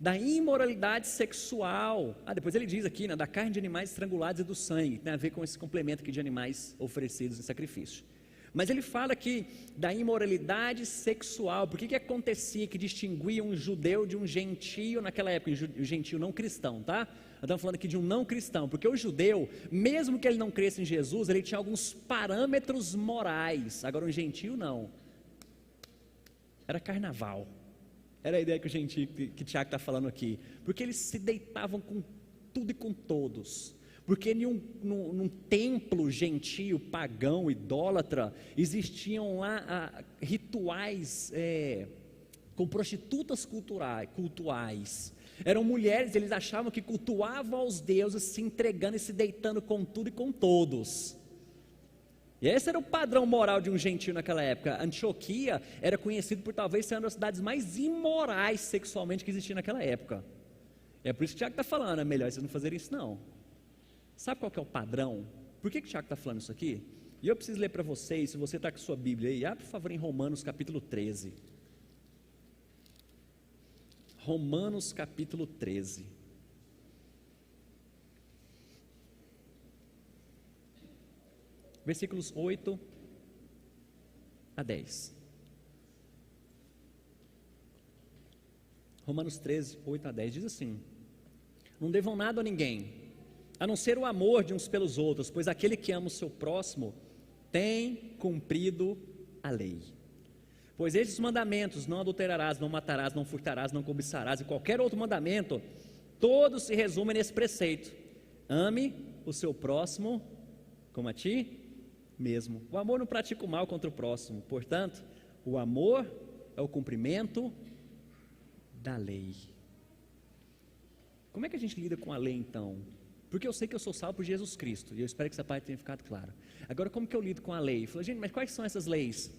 da imoralidade sexual, depois ele diz aqui, né, da carne de animais estrangulados e do sangue, tem a ver com esse complemento aqui de animais oferecidos em sacrifício. Mas ele fala aqui da imoralidade sexual. Por que acontecia que distinguia um judeu de um gentio naquela época, um gentio não cristão, tá? Nós estamos falando aqui de um não cristão, porque o judeu, mesmo que ele não cresça em Jesus, ele tinha alguns parâmetros morais, agora um gentio não, era carnaval, era a ideia que o gentio, que Tiago está falando aqui, porque eles se deitavam com tudo e com todos, porque num templo gentio, pagão, idólatra, existiam lá rituais com prostitutas cultuais, eram mulheres, eles achavam que cultuavam aos deuses, se entregando e se deitando com tudo e com todos. E esse era o padrão moral de um gentio naquela época. Antioquia era conhecido por talvez ser uma das cidades mais imorais sexualmente que existia naquela época. É por isso que o Tiago está falando, é melhor vocês não fazerem isso não. Sabe qual que é o padrão? Por que o Tiago está falando isso aqui? E eu preciso ler para vocês, se você está com sua Bíblia aí, abre por favor em Romanos capítulo 13. Romanos capítulo 13. Versículos 8 a 10. Romanos 13, 8 a 10 diz assim: não devam nada a ninguém, a não ser o amor de uns pelos outros, pois aquele que ama o seu próximo tem cumprido a lei. Pois estes mandamentos, não adulterarás, não matarás, não furtarás, não cobiçarás, e qualquer outro mandamento, todos se resumem nesse preceito: ame o seu próximo como a ti mesmo. O amor não pratica o mal contra o próximo, portanto, o amor é o cumprimento da lei. Como é que a gente lida com a lei então? Porque eu sei que eu sou salvo por Jesus Cristo, e eu espero que essa parte tenha ficado clara. Agora, como que eu lido com a lei? Eu falei, gente, mas quais são essas leis?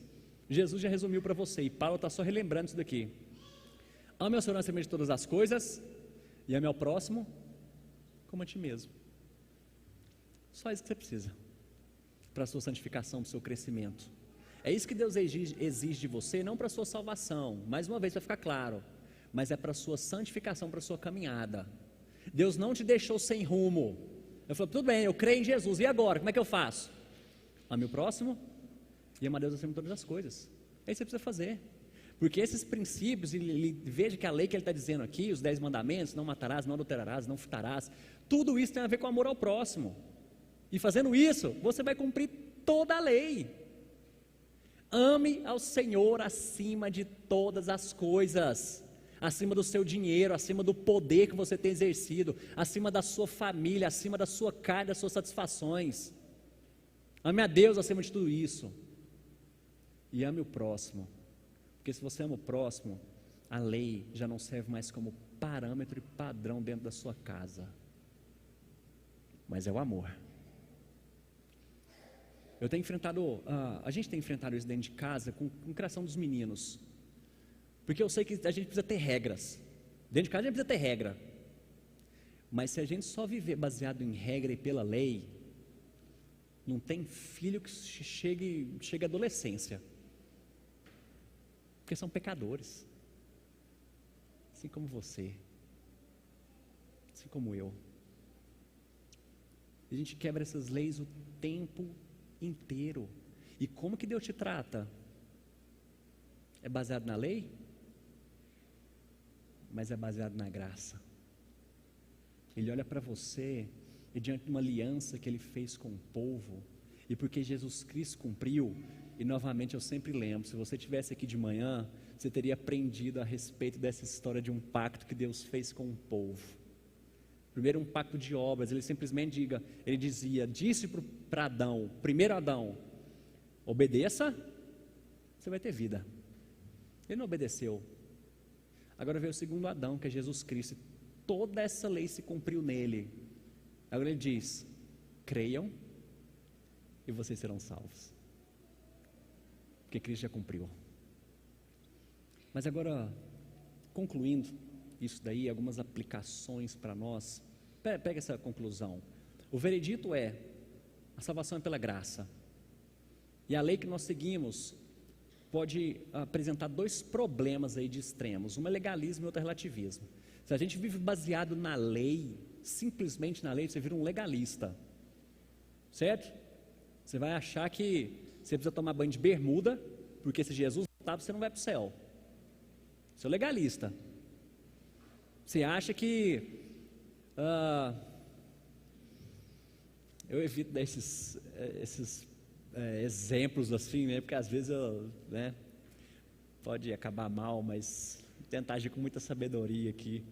Jesus já resumiu para você, e Paulo está só relembrando isso daqui. Ame ao Senhor acima de todas as coisas, e ame ao próximo como a ti mesmo. Só isso que você precisa para a sua santificação, para o seu crescimento. É isso que Deus exige de você, não para a sua salvação, mais uma vez vai ficar claro, mas é para a sua santificação, para a sua caminhada. Deus não te deixou sem rumo. Eu falei, tudo bem, eu creio em Jesus, e agora, como é que eu faço? Ame o próximo e ama a Deus acima de todas as coisas. É isso que você precisa fazer, porque esses princípios, veja que a lei que ele está dizendo aqui, os 10 mandamentos, não matarás, não adulterarás, não furtarás, tudo isso tem a ver com amor ao próximo, e fazendo isso, você vai cumprir toda a lei. Ame ao Senhor acima de todas as coisas, acima do seu dinheiro, acima do poder que você tem exercido, acima da sua família, acima da sua carne, das suas satisfações. Ame a Deus acima de tudo isso, e ame o próximo, porque se você ama o próximo, a lei já não serve mais como parâmetro e padrão dentro da sua casa, mas é o amor. Eu tenho enfrentado, a gente tem enfrentado isso dentro de casa com a criação dos meninos, porque eu sei que a gente precisa ter regras, dentro de casa a gente precisa ter regra, mas se a gente só viver baseado em regra e pela lei, não tem filho que chegue à adolescência, porque são pecadores, assim como você, assim como eu. A gente quebra essas leis o tempo inteiro. E como que Deus te trata? É baseado na lei? Mas é baseado na graça. Ele olha para você e diante de uma aliança que Ele fez com o povo, e porque Jesus Cristo cumpriu, e novamente eu sempre lembro, se você estivesse aqui de manhã, você teria aprendido a respeito dessa história de um pacto que Deus fez com o povo. Primeiro um pacto de obras, ele disse para Adão, primeiro Adão, obedeça, você vai ter vida. Ele não obedeceu. Agora veio o segundo Adão, que é Jesus Cristo, toda essa lei se cumpriu nele. Agora ele diz, creiam e vocês serão salvos, porque Cristo já cumpriu. Mas agora, concluindo isso daí, algumas aplicações para nós, pega essa conclusão. O veredito é, a salvação é pela graça, e a lei que nós seguimos pode apresentar dois problemas aí de extremos, um é legalismo e outro é relativismo. Se a gente vive baseado na lei, simplesmente na lei, você vira um legalista, certo? Você vai achar que você precisa tomar banho de bermuda, porque se Jesus voltar, você não vai para o céu. Você é legalista. Você acha que eu evito dar esses exemplos assim, né? Porque às vezes pode acabar mal, mas vou tentar agir com muita sabedoria aqui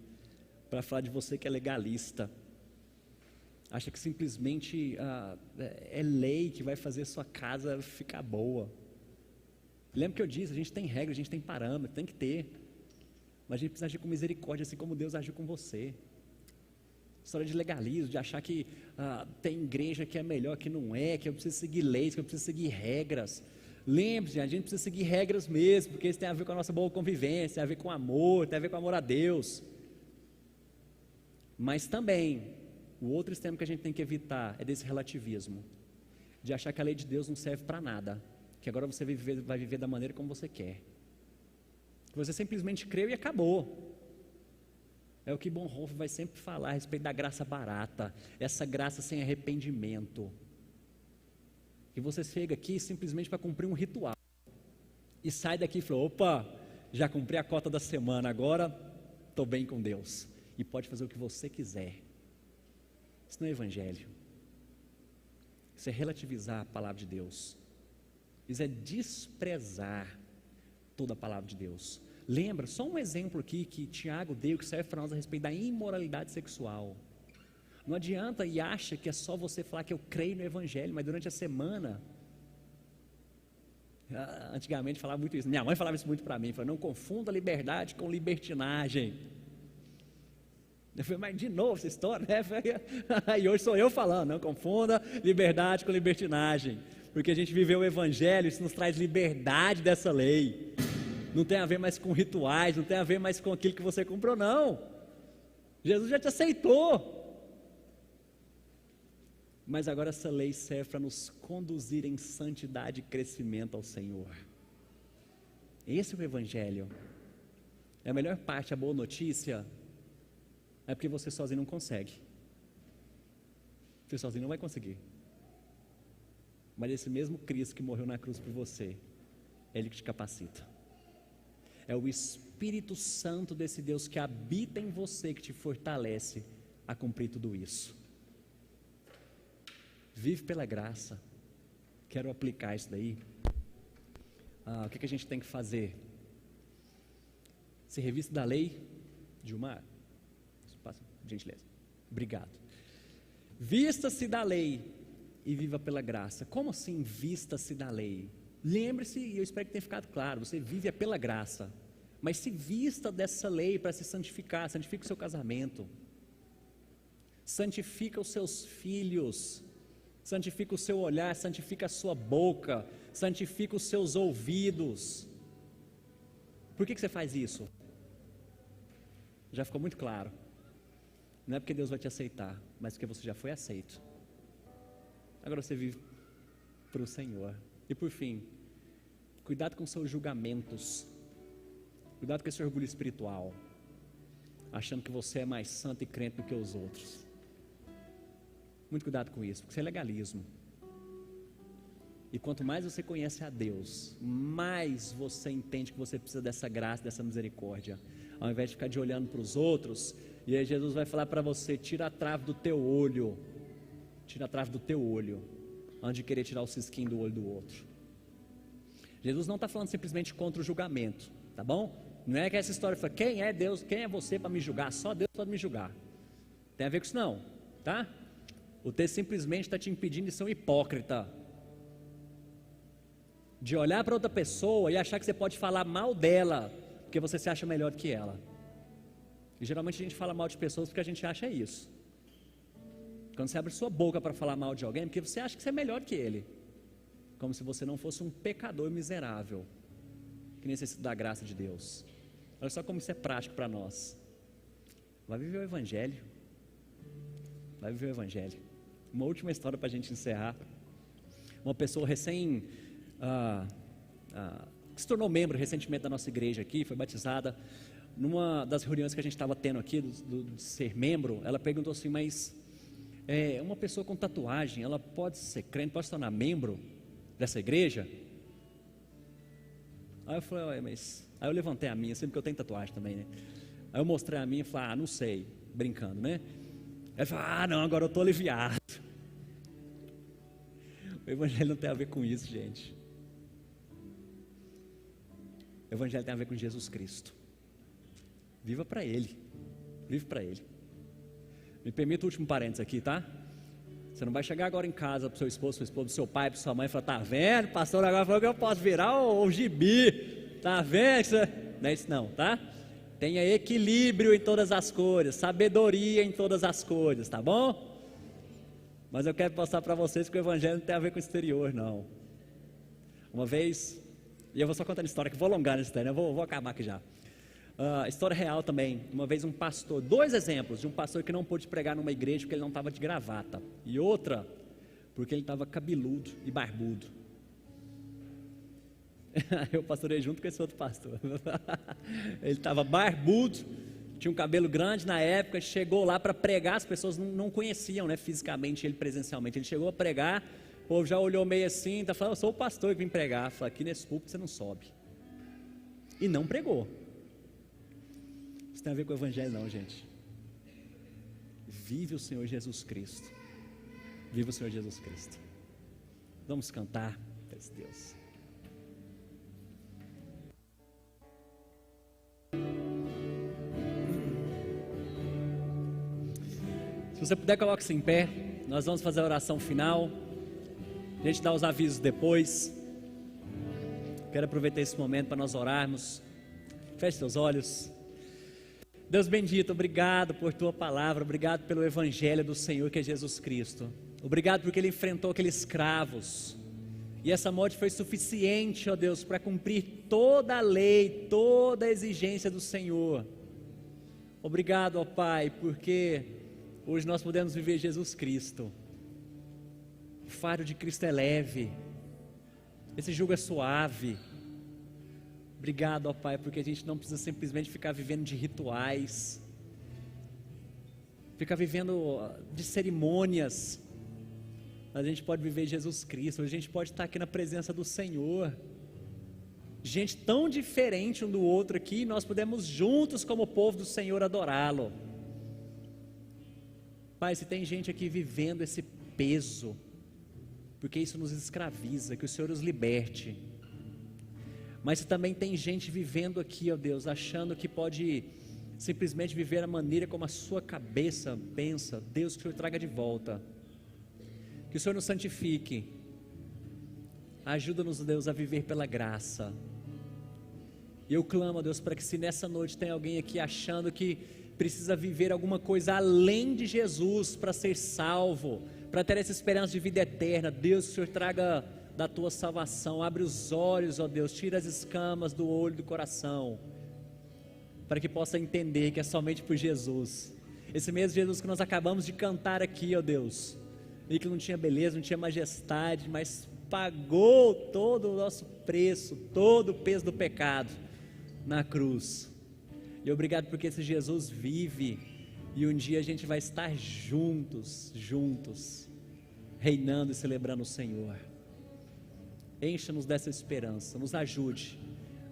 para falar de você que é legalista. Acha que simplesmente é lei que vai fazer sua casa ficar boa. Lembra que eu disse, a gente tem regra, a gente tem parâmetro, tem que ter, mas a gente precisa agir com misericórdia, assim como Deus agiu com você. História de legalismo, de achar que tem igreja que é melhor, que não é, que eu preciso seguir leis, que eu preciso seguir regras. Lembre-se, a gente precisa seguir regras mesmo, porque isso tem a ver com a nossa boa convivência, tem a ver com amor, tem a ver com amor a Deus. Mas também, o outro extremo que a gente tem que evitar é desse relativismo, de achar que a lei de Deus não serve para nada, que agora você vai viver da maneira como você quer, que você simplesmente creu e acabou. É o que Bonhoeffer vai sempre falar a respeito da graça barata, essa graça sem arrependimento, que você chega aqui simplesmente para cumprir um ritual, e sai daqui e fala, opa, já cumpri a cota da semana, agora estou bem com Deus, e pode fazer o que você quiser. Isso não é evangelho, isso é relativizar a palavra de Deus, isso é desprezar toda a palavra de Deus. Lembra, só um exemplo aqui que Tiago deu, que serve para nós a respeito da imoralidade sexual. Não adianta e acha que é só você falar que eu creio no evangelho, mas durante a semana, antigamente falava muito isso, minha mãe falava isso muito para mim, falava, não confunda liberdade com libertinagem. Eu falei, mas de novo essa história, né? E hoje sou eu falando, não confunda liberdade com libertinagem, porque a gente viveu o evangelho, isso nos traz liberdade dessa lei. Não tem a ver mais com rituais, não tem a ver mais com aquilo que você comprou, não. Jesus já te aceitou. Mas agora essa lei serve para nos conduzir em santidade e crescimento ao Senhor. Esse é o evangelho. É a melhor parte, a boa notícia, é porque você sozinho não consegue. Você sozinho não vai conseguir. Mas esse mesmo Cristo que morreu na cruz por você, é Ele que te capacita. É o Espírito Santo desse Deus que habita em você, que te fortalece a cumprir tudo isso. Vive pela graça. Quero aplicar isso daí. O que a gente tem que fazer? Se revista da lei, Gilmar, passa, gentileza. Obrigado. Vista-se da lei e viva pela graça. Como assim vista-se da lei? Lembre-se, e eu espero que tenha ficado claro, você vive pela graça, mas se vista dessa lei para se santificar, santifica o seu casamento, santifica os seus filhos, santifica o seu olhar, santifica a sua boca, santifica os seus ouvidos. Por que você faz isso? Já ficou muito claro, não é porque Deus vai te aceitar, mas porque você já foi aceito, agora você vive para o Senhor. E por fim, cuidado com seus julgamentos, cuidado com esse orgulho espiritual, achando que você é mais santo e crente do que os outros. Muito cuidado com isso, porque isso é legalismo. E quanto mais você conhece a Deus, mais você entende que você precisa dessa graça, dessa misericórdia, ao invés de ficar de olhando para os outros. E aí Jesus vai falar para você, tira a trave do teu olho, tira a trave do teu olho, antes de querer tirar o cisquinho do olho do outro. Jesus não está falando simplesmente contra o julgamento, tá bom? Não é que essa história fala, quem é Deus, quem é você para me julgar? Só Deus pode me julgar. Tem a ver com isso não, tá? O texto simplesmente está te impedindo de ser um hipócrita, de olhar para outra pessoa e achar que você pode falar mal dela, porque você se acha melhor do que ela. E geralmente a gente fala mal de pessoas porque a gente acha isso. Quando você abre sua boca para falar mal de alguém, porque você acha que você é melhor que ele, como se você não fosse um pecador miserável, que necessita da graça de Deus. Olha só como isso é prático para nós. Vai viver o Evangelho. Vai viver o Evangelho. Uma última história para a gente encerrar. Uma pessoa que se tornou membro recentemente da nossa igreja aqui, foi batizada. Numa das reuniões que a gente estava tendo aqui, de ser membro, ela perguntou assim, mas uma pessoa com tatuagem, ela pode ser crente, pode se tornar membro dessa igreja? Aí eu falei, aí eu levantei a minha, sempre que eu tenho tatuagem também, né? Aí eu mostrei a minha e falei, não sei, brincando, né? Aí ele falou, não, agora eu estou aliviado. O Evangelho não tem a ver com isso, gente. O Evangelho tem a ver com Jesus Cristo. Viva para Ele. Vive para Ele. Me permita o último parênteses aqui, tá? Você não vai chegar agora em casa para o seu esposo, sua esposa, seu pai, para sua mãe e falar, tá vendo? O pastor agora falou que eu posso virar o gibi. Tá vendo? Não é isso não, tá? Tenha equilíbrio em todas as coisas, sabedoria em todas as coisas, tá bom? Mas eu quero passar para vocês que o evangelho não tem a ver com o exterior, não. Uma vez, e eu vou só contar a história, que vou alongar nessa história, eu vou acabar aqui já. História real também. Uma vez um pastor, 2 exemplos de um pastor que não pôde pregar numa igreja porque ele não estava de gravata. E outra, porque ele estava cabeludo e barbudo. Eu pastorei junto com esse outro pastor. Ele estava barbudo, tinha um cabelo grande na época, chegou lá para pregar, as pessoas não conheciam, né, fisicamente ele presencialmente. Ele chegou a pregar, o povo já olhou meio assim, tá falando, eu sou o pastor que vim pregar. Falei, aqui nesse púlpito você não sobe. E não pregou. Isso tem a ver com o evangelho não, gente. Vive o Senhor Jesus Cristo. Vive o Senhor Jesus Cristo. Vamos cantar, peço Deus. Se você puder, coloque-se em pé. Nós vamos fazer a oração final. A gente dá os avisos depois. Quero aproveitar esse momento para nós orarmos. Feche seus olhos. Deus bendito, obrigado por Tua palavra. Obrigado pelo Evangelho do Senhor, que é Jesus Cristo. Obrigado porque Ele enfrentou aqueles escravos. E essa morte foi suficiente, ó Deus, para cumprir toda a lei, toda a exigência do Senhor. Obrigado, ó Pai, porque hoje nós podemos viver Jesus Cristo. O fardo de Cristo é leve, esse jugo é suave. Obrigado, ó Pai, porque a gente não precisa simplesmente ficar vivendo de rituais, ficar vivendo de cerimônias, mas a gente pode viver Jesus Cristo. Hoje a gente pode estar aqui na presença do Senhor, gente tão diferente um do outro aqui, nós podemos juntos como povo do Senhor adorá-lo. Pai, se tem gente aqui vivendo esse peso, porque isso nos escraviza, que o Senhor os liberte. Mas se também tem gente vivendo aqui, ó Deus, achando que pode simplesmente viver a maneira como a sua cabeça pensa, Deus, que o Senhor traga de volta. Que o Senhor nos santifique. Ajuda-nos, Deus, a viver pela graça. E eu clamo, Deus, para que se nessa noite tem alguém aqui achando que precisa viver alguma coisa além de Jesus para ser salvo, para ter essa esperança de vida eterna, Deus, que o Senhor traga da Tua salvação, abre os olhos, ó Deus, tira as escamas do olho do coração, para que possa entender que é somente por Jesus, esse mesmo Jesus que nós acabamos de cantar aqui, ó Deus, e que não tinha beleza, não tinha majestade, mas pagou todo o nosso preço, todo o peso do pecado na cruz. E obrigado porque esse Jesus vive, e um dia a gente vai estar juntos, reinando e celebrando o Senhor. Encha-nos dessa esperança, nos ajude,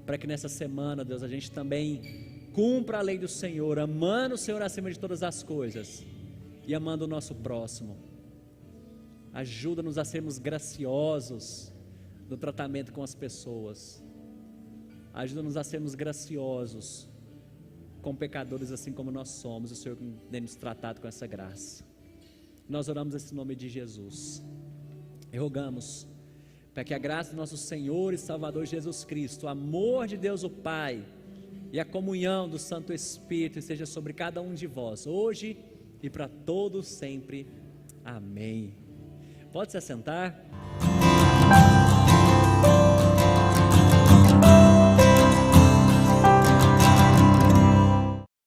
para que nessa semana, Deus, a gente também cumpra a lei do Senhor, amando o Senhor acima de todas as coisas, e amando o nosso próximo. Ajuda-nos a sermos graciosos no tratamento com as pessoas, ajuda-nos a sermos graciosos com pecadores assim como nós somos, o Senhor tem nos tratado com essa graça. Nós oramos nesse nome de Jesus e rogamos para que a graça do nosso Senhor e Salvador Jesus Cristo, o amor de Deus o Pai e a comunhão do Santo Espírito esteja sobre cada um de vós, hoje e para todos sempre. Amém. Pode se assentar.